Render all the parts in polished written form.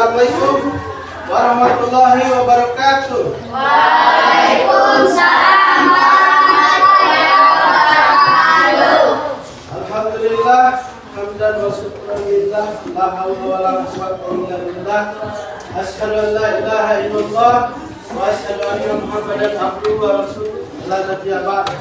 Assalamualaikum warahmatullahi wabarakatuh. Waalaikumsalam warahmatullahi wabarakatuh. Alhamdulillah, hamdan wa syukran lillah, la haula wa la quwwata illa billah. Asyhadu an la ilaha illallah wa asyhadu anna Muhammadan abduhu wa rasuluh. La nabiyya ba'da.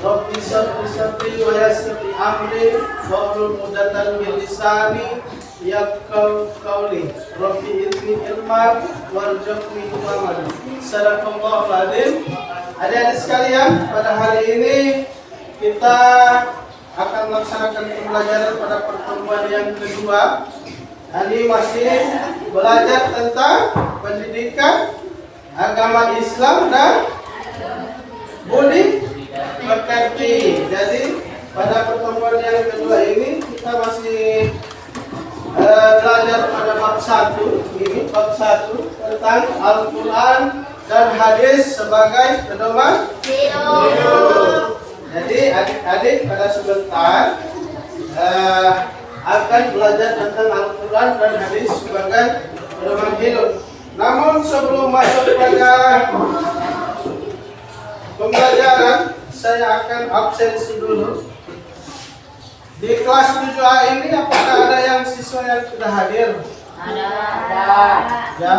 Rabbi shabli wa yassir li amri wa hlul 'uqdatam min lisani yafqahu qawli. Rabbi inni ilman warzuqni amalan. Sadaqallahul adzim. Adik-adik sekalian, pada hari ini kita akan melaksanakan pembelajaran pada pertemuan yang kedua. Ini masih belajar tentang pendidikan agama Islam dan budi pekerti. Jadi pada pertemuan yang kedua ini kita masih belajar pada bab 1. Ini bab 1 tentang Al-Quran dan hadis sebagai pedoman hidup. Jadi adik-adik pada sebentar akan belajar tentang Al-Quran dan hadis sebagai pedoman hidup. Namun sebelum masuk pada pembelajaran, saya akan absensi dulu. Di kelas 7A ini apakah ada yang siswa yang sudah hadir? Ada. Ya.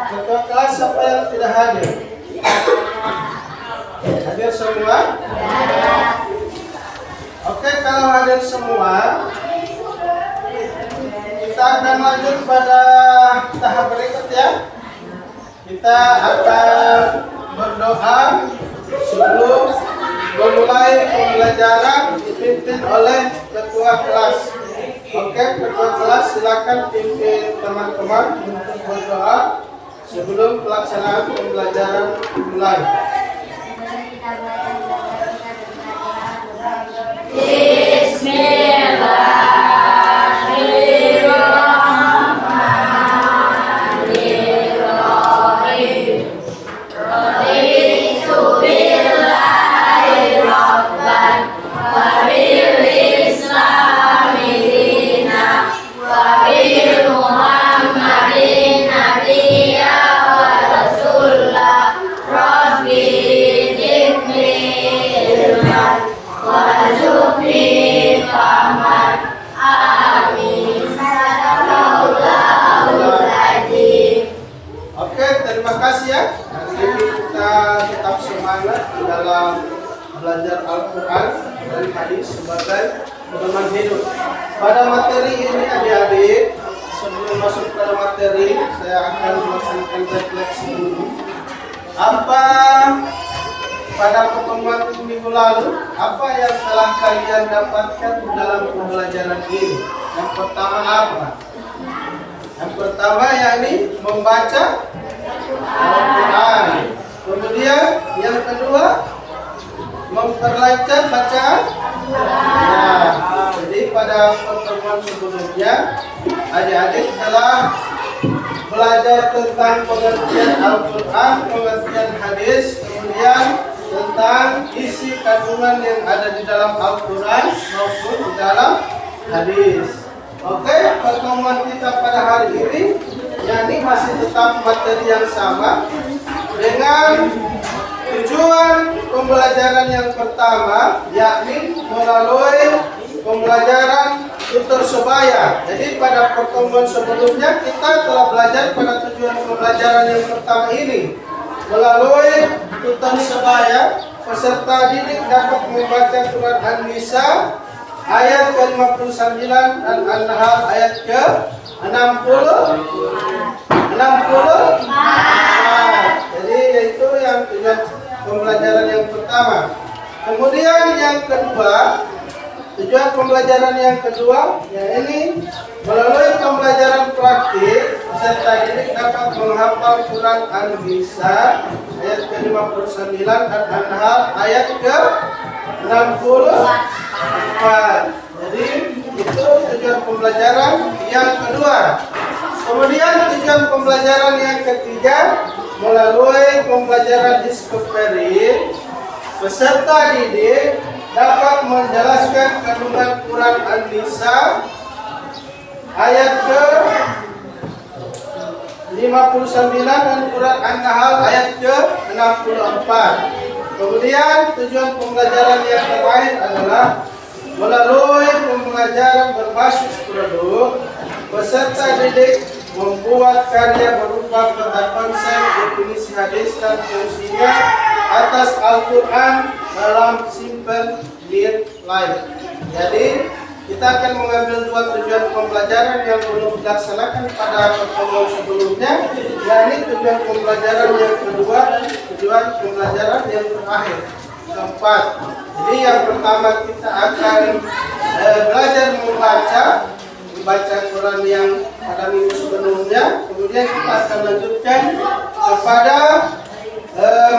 Ketua kelas siapa yang tidak hadir? Hadir semua? Oke, kalau hadir semua, kita akan lanjut pada tahap berikut ya. Kita akan berdoa sebelum memulai pembelajaran dipimpin oleh ketua kelas. Oke, ketua kelas silakan pimpin teman-teman untuk berdoa sebelum pelaksanaan pembelajaran dimulai. Belajar Al-Quran dan hadis sebagai pedoman hidup. Pada materi ini adik-adik, sebelum masuk pada materi, saya akan melaksanakan refleksi dulu. Apa pada pertemuan minggu lalu, apa yang telah kalian dapatkan dalam pembelajaran ini? Yang pertama apa? Yang pertama yakni membaca Al-Quran. Kemudian yang kedua memperlancar bacaan. Nah, jadi pada pertemuan sebelumnya adik-adik telah belajar tentang pengertian Al-Quran, pengertian hadis, kemudian tentang isi kandungan yang ada di dalam Al-Quran maupun di dalam hadis. Oke, pertemuan kita pada hari ini yakni masih tetap materi yang sama dengan tujuan pembelajaran yang pertama yakni melalui pembelajaran tutur sebaya. Jadi pada pertemuan sebelumnya kita telah belajar pada tujuan pembelajaran yang pertama ini. Melalui tutur sebaya, peserta didik dapat membaca Quran An-Nisa ayat ke-59 dan An-Nahl ayat ke-60. Jadi itu yang tujuan pembelajaran yang pertama. Kemudian yang kedua, tujuan pembelajaran yang kedua yaitu melalui pembelajaran praktik peserta didik dapat menghafal Quran An-Nisa ayat ke-59 dan An-Nahl ayat ke-64. Jadi itu tujuan pembelajaran yang kedua. Kemudian tujuan pembelajaran yang ketiga melalui pembelajaran discovery peserta didik dapat menjelaskan kandungan Quran An-Nisa ayat ke 59 dan surat An-Nahl ayat ke-64. Kemudian tujuan pembelajaran yang terakhir adalah melalui pembelajaran berbasis produk, peserta didik membuat karya berupa peta konsep, definisi hadis dan fungsinya atas Al-Quran dalam simple clear life. Jadi kita akan mengambil dua tujuan pembelajaran yang belum dilaksanakan pada pertemuan sebelumnya, yakni tujuan pembelajaran yang kedua dan tujuan pembelajaran yang terakhir, keempat. Jadi yang pertama kita akan belajar membaca Quran yang pada minggu sebelumnya. Kemudian kita akan lanjutkan kepada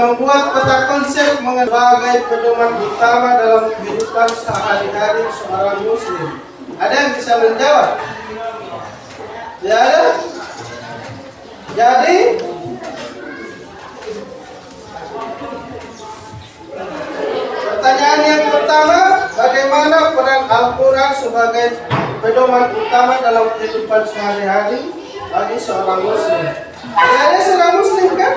membuat peta konsep sebagai pedoman utama dalam kehidupan sehari-hari seorang muslim. Ada yang bisa menjawab? Tidak ada? Jadi pertanyaan yang pertama, bagaimana peran Al-Quran sebagai pedoman utama dalam kehidupan sehari-hari bagi seorang muslim? Ada seorang muslim kan?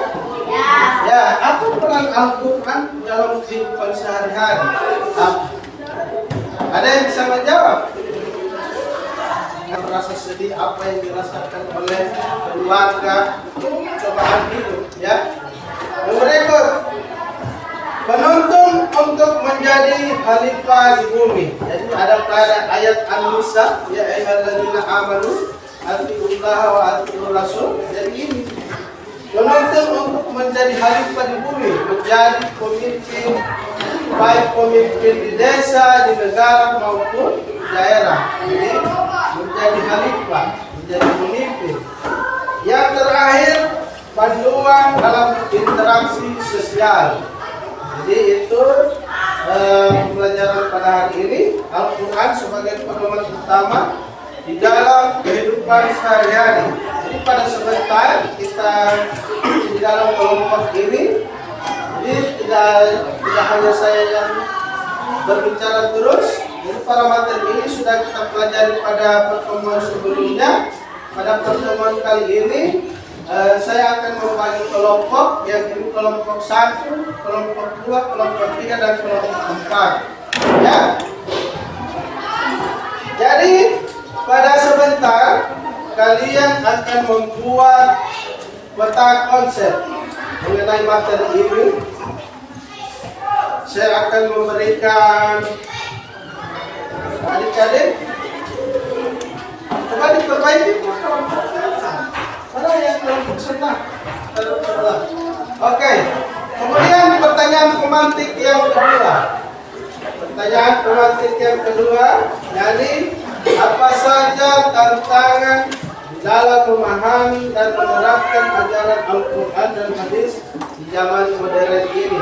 Ya, apa peran Al-Quran dalam kehidupan sehari-hari? Ada yang bisa menjawab? Merasa sedih apa yang dirasakan oleh keluarga, cobaan hidup, ya. Yang berikut, penuntun untuk menjadi khalifah di bumi. Jadi ada pada ayat An-Nisa, ya ayyuhalladzina amanu atiullaha wa atiur rasul. Jadi ini penuntun untuk menjadi khalifah di bumi, menjadi pemimpin, baik pemimpin di desa, di negara maupun di daerah. Jadi menjadi khalifah, menjadi pemimpin. Yang terakhir, panduan dalam interaksi sosial. Jadi itu pembelajaran pada hari ini, Al-Quran sebagai pedoman utama di dalam kehidupan sehari-hari. Jadi pada sebentar kita di dalam kelompok ini, jadi tidak hanya saya yang berbicara terus. Jadi para materi ini sudah kita pelajari pada pertemuan sebelumnya. Pada pertemuan kali ini saya akan membagi kelompok, yang ini kelompok 1, kelompok 2, kelompok 3 dan kelompok 4. Ya. Jadi pada sebentar kalian akan membuat peta konsep mengenai materi ini. Saya akan memberikan adik-adik, coba diperbaiki mana yang kelompok senang. Oke. Kemudian pertanyaan pemantik yang kedua. Pertanyaan pemantik yang kedua, yakni apa saja tantangan dalam memahami dan menerapkan ajaran Al-Quran dan hadis di zaman modern ini?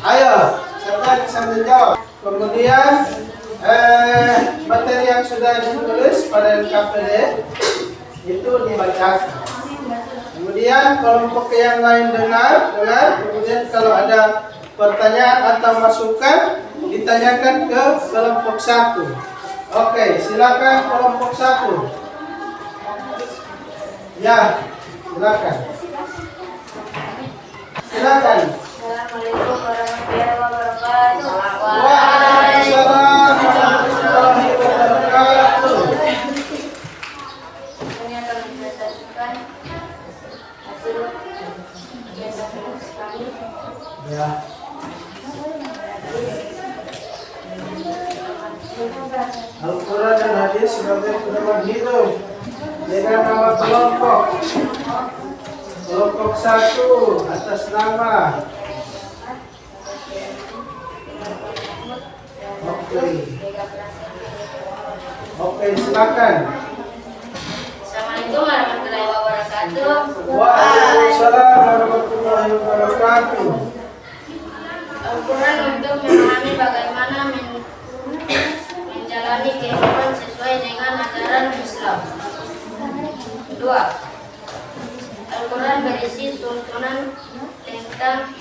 Ayo, siapa bisa menjawab? Kemudian materi yang sudah ditulis pada KPD itu dibacakan. Kemudian kelompok yang lain dengar. Kemudian kalau ada pertanyaan atau masukan ditanyakan ke kelompok 1. Oke, silakan kelompok 1. Ya, silakan. Silakan. Assalamualaikum warahmatullahi wabarakatuh. Waalaikumsalam warahmatullahi wabarakatuh. Ini akan dipresentasikan hasil kegiatan kami. Ya. Al-Quran dan hadis sebagai pedoman hidup dengan nama kelompok. Kelompok 1 atas nama. Oke, silakan. Assalamualaikum warahmatullahi wabarakatuh. Waalaikumsalam warahmatullahi wabarakatuh. Al-Quran untuk memahami bagaimana menjalani kehidupan sesuai dengan ajaran Islam. 2. Al-Quran berisi tuntunan tentang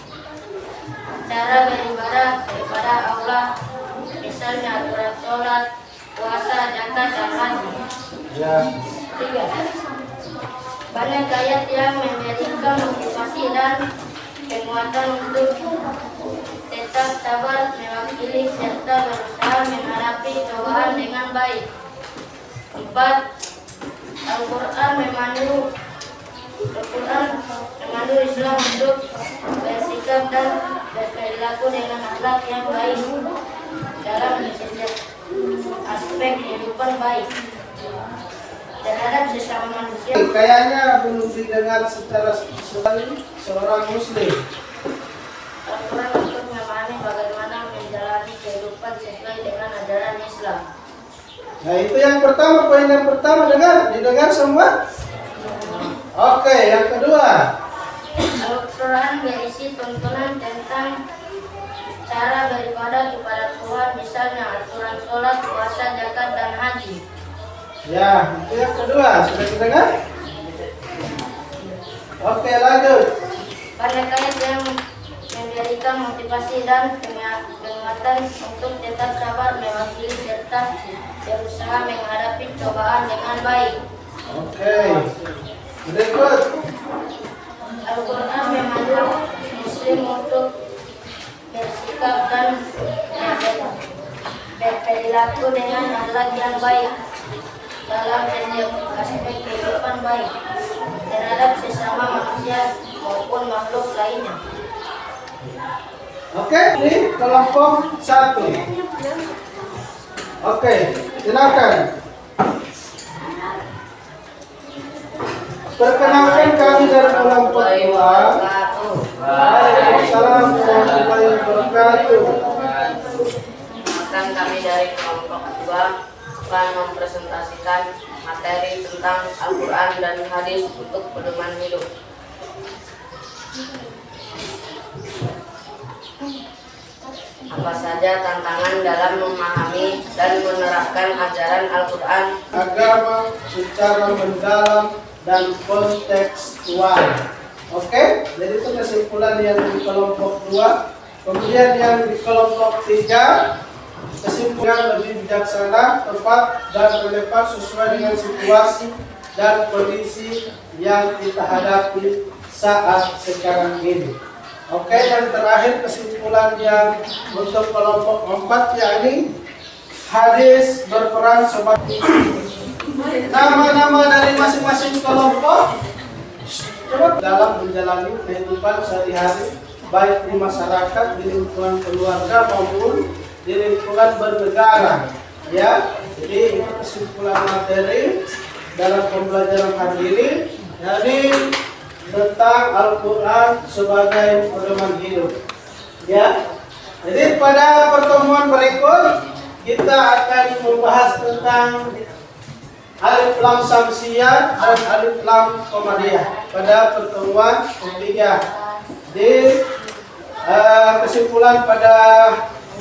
cara beribadah kepada Allah, misalnya aturan sholat, puasa, zakat, dan haji. Ya. 3. Banyak ayat yang memberikan motivasi dan penguatan untuk tetap sabar, mewakili serta berusaha menghadapi cobaan dengan baik. 4. Al-Quran memandu Islam untuk bersikap dan berperilaku dengan akhlak yang baik dalam setiap aspek kehidupan baik terhadap sesama manusia. Kayaknya belum didengar secara seorang muslim. Al-Quran untuk memahami bagaimana menjalani kehidupan sesuai dengan ajaran Islam. Nah, itu yang pertama, poin yang pertama, didengar semua? Oke, yang kedua. Al-Quran berisi tuntunan tentang cara beribadah kepada Tuhan, misalnya aturan sholat, puasa, zakat, dan haji. Ya, itu yang kedua. Sudah didengar? Oke, lanjut. Banyak ayat yang memberikan motivasi dan penguatan untuk tetap sabar, mewakili serta berusaha menghadapi cobaan dengan baik. Oke. Berikut. Al-Quran memandu Muslim untuk bersikap dan berperilaku dengan akhlak yang baik dalam setiap aspek kehidupan baik terhadap sesama manusia maupun makhluk lainnya. Oke, ini kelompok 1. Oke, silakan. Perkenalkan kami dari kelompok 2. Waalaikumsalam warahmatullahi wabarakatuh. Perkenalkan kami dari kelompok 2 akan mempresentasikan materi tentang Al-Quran dan hadis untuk pedoman hidup. Apa saja tantangan dalam memahami dan menerapkan ajaran Al-Quran? Agama secara mendalam dan kontekstual. Oke, jadi itu kesimpulan yang di kelompok 2. Kemudian yang di kelompok 3, kesimpulan lebih bijaksana, tepat, dan relevan sesuai dengan situasi dan kondisi yang kita hadapi saat sekarang ini. Oke, dan terakhir kesimpulan yang untuk kelompok 4, yakni hadis berperan sebagai nama-nama dari masing-masing kelompok coba dalam menjalani kehidupan sehari-hari, baik di masyarakat, di lingkungan keluarga maupun di lingkungan bernegara. Ya, jadi itu kesimpulan materi dalam pembelajaran hari ini, yakni tentang Al-Quran sebagai pedoman hidup. Ya, jadi pada pertemuan berikut kita akan membahas tentang alif lam samsiyah dan alif lam qamariyah pada pertemuan ketiga. Di kesimpulan pada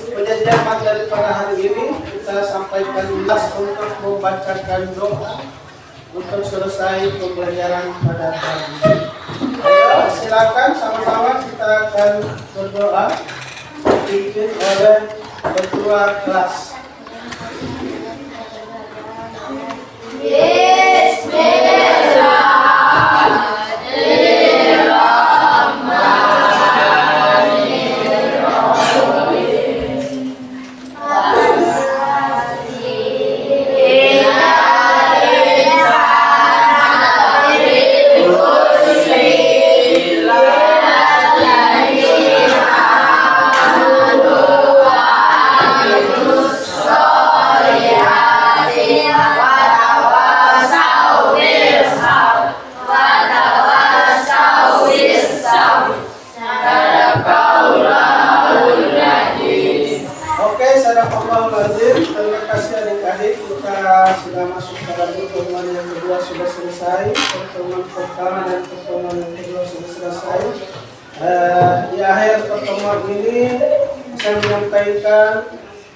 penyajian materi pada hari ini kita sampaikan jelas untuk membacakan doa untuk selesai pembelajaran pada hari ini. Ayo, silakan sama-sama kita akan berdoa dipimpin oleh ketua kelas. Terima kasih adik-adik, kita sudah masuk pada pertemuan yang kedua sudah selesai, pertemuan pertama dan pertemuan yang kedua sudah selesai. Di akhir pertemuan ini saya menyampaikan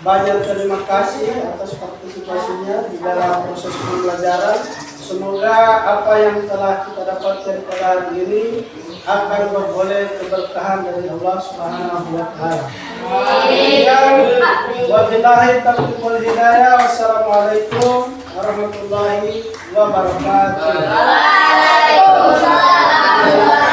banyak terima kasih atas partisipasinya di dalam proses pembelajaran. Semoga apa yang telah kita dapatkan pada hari ini akan beroleh keberkahan dari Allah Subhanahu wa taala. Wabillahi taufiq wal hidayah. Wassalamualaikum warahmatullahi wabarakatuh. Waalaikumsalam warahmatullahi